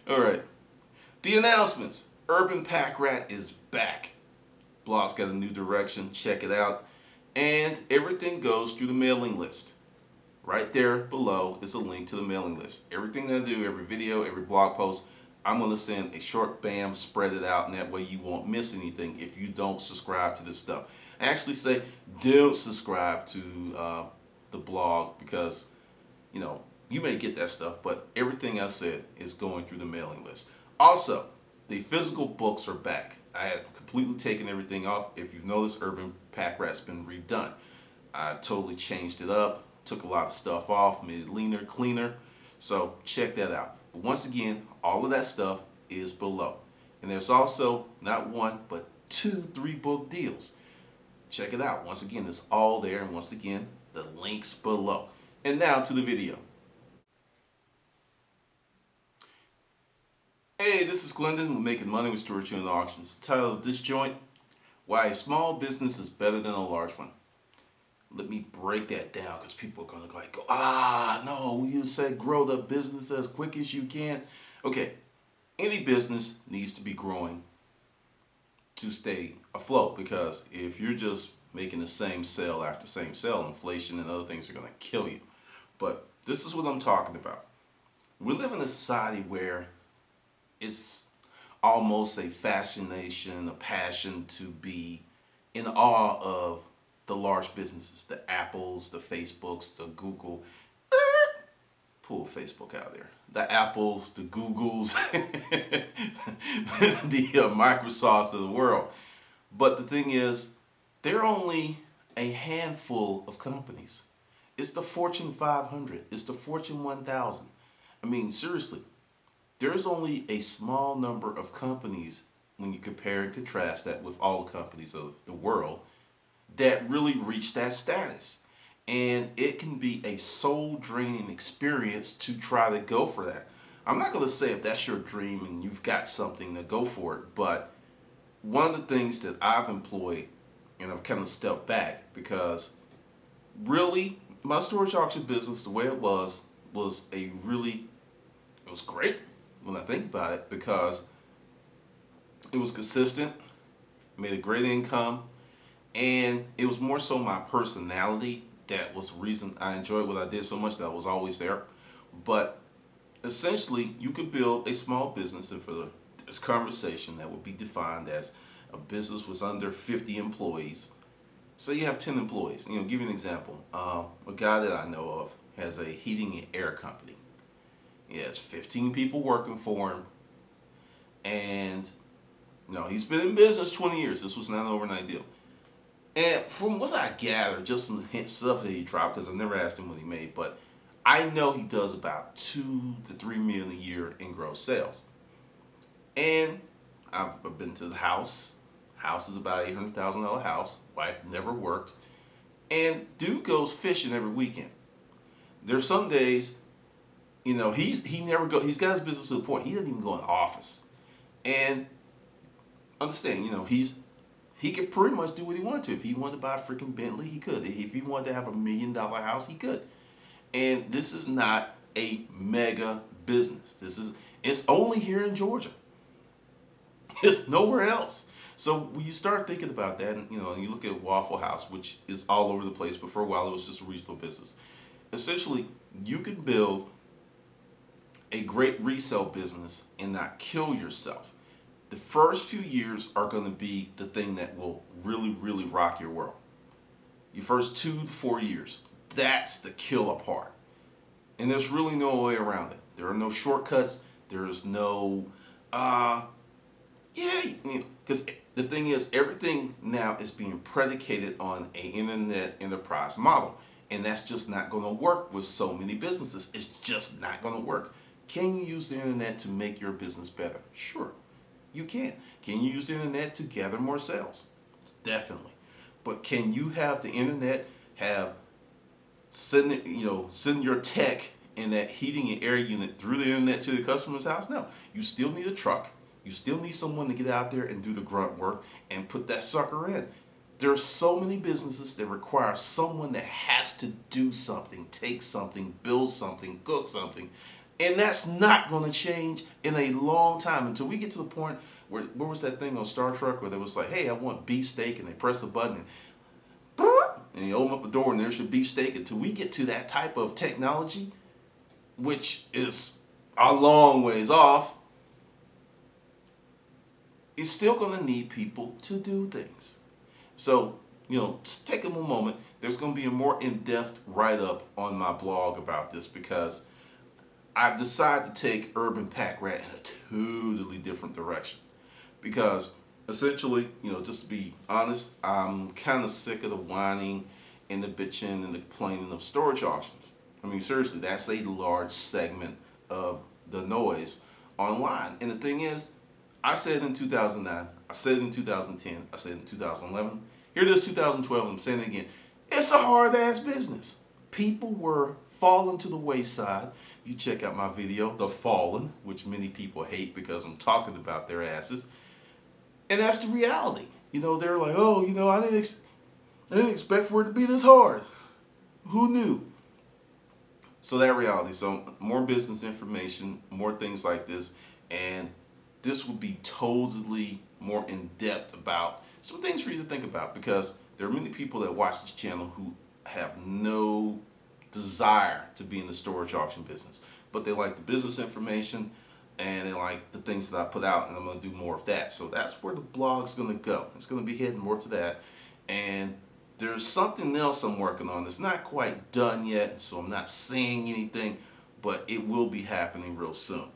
All right. The announcements. Urban Pack Rat is back. Blog's got a new direction. Check it out. And everything goes through the mailing list. Right there below is a link to the mailing list. Everything that I do, every video, every blog post, I'm going to send a short bam, spread it out, and that way you won't miss anything if you don't subscribe to this stuff. I actually say don't subscribe to the blog because, you may get that stuff, but everything I said is going through the mailing list. Also, the physical books are back. I had completely taken everything off. If you've noticed, Urban Pack Rat's been redone. I totally changed it up, took a lot of stuff off, made it leaner, cleaner. So check that out. But once again, all of that stuff is below. And there's also not one, but 2 3-book deals. Check it out. Once again, it's all there. And once again, the links below. And now to the video. Hey, this is Glendon. We're making money with storage unit auctions. The title of this joint, Why a Small Business is Better Than a Large One. Let me break that down because people are going to go, no, you said grow the business as quick as you can. Okay, any business needs to be growing to stay afloat, because if you're just making the same sale after same sale, inflation and other things are going to kill you. But this is what I'm talking about. We live in a society where it's almost a fascination, a passion to be in awe of the large businesses, the Apples, the Facebooks, the Google. Pull Facebook out there. The Apples, the Googles, the Microsofts of the world. But the thing is, there are only a handful of companies. It's the Fortune 500. It's the Fortune 1000. I mean, seriously, there's only a small number of companies when you compare and contrast that with all the companies of the world that really reach that status. And it can be a soul-draining experience to try to go for that. I'm not going to say if that's your dream and you've got something to go for it, but one of the things that I've employed, and I've kind of stepped back, because really my storage auction business, the way it was great when I think about it, because it was consistent, made a great income, and it was more so my personality that was the reason I enjoyed what I did so much, that I was always there. But essentially, you could build a small business, and for this conversation, that would be defined as a business with under 50 employees. So you have 10 employees. Give you an example. A guy that I know of has a heating and air company. He has 15 people working for him, and he's been in business 20 years. This was not an overnight deal. And from what I gather, just some hint stuff that he dropped, because I've never asked him what he made, but I know he does about $2 to $3 million a year in gross sales. And I've been to the house. House is about $800,000 house. Wife never worked. And dude goes fishing every weekend. There's some days, he never go. He's got his business to the point he doesn't even go in the office. And understand, he could pretty much do what he wanted to. If he wanted to buy a freaking Bentley, he could. If he wanted to have $1 million house, he could. And this is not a mega business. It's only here in Georgia. It's nowhere else. So when you start thinking about that, and you look at Waffle House, which is all over the place, but for a while it was just a regional business. Essentially, you can build a great resale business and not kill yourself. The first few years are going to be the thing that will really, really rock your world. Your first 2 to 4 years, that's the killer part. And there's really no way around it. There are no shortcuts. There's no, because the thing is, everything now is being predicated on an internet enterprise model. And that's just not going to work with so many businesses. It's just not going to work. Can you use the internet to make your business better? Sure. You can. Can you use the internet to gather more sales? Definitely. But can you have the internet send your tech in that heating and air unit through the internet to the customer's house? No. You still need a truck. You still need someone to get out there and do the grunt work and put that sucker in. There are so many businesses that require someone that has to do something, take something, build something, cook something. And that's not going to change in a long time until we get to the point where was that thing on Star Trek where they was like, hey, I want beefsteak, and they press a button and you open up the door and there's your beefsteak. Until we get to that type of technology, which is a long ways off, it's still going to need people to do things. So, just take a moment. There's going to be a more in-depth write-up on my blog about this because I've decided to take Urban Pack Rat in a totally different direction. Because essentially, just to be honest, I'm kind of sick of the whining and the bitching and the complaining of storage auctions. I mean, seriously, that's a large segment of the noise online. And the thing is, I said in 2009, I said in 2010, I said in 2011, here it is 2012, I'm saying it again. It's a hard-ass business. People were falling to the wayside. You check out my video, The Fallen, which many people hate because I'm talking about their asses. And that's the reality. They're like, oh, I didn't expect for it to be this hard. Who knew? So that reality. So more business information, more things like this. And this will be totally more in depth about some things for you to think about, because there are many people that watch this channel who have no desire to be in the storage auction business, but they like the business information and they like the things that I put out, and I'm going to do more of that. So that's where the blog's going to go. It's going to be heading more to that. And there's something else I'm working on. It's not quite done yet, so I'm not saying anything, but it will be happening real soon.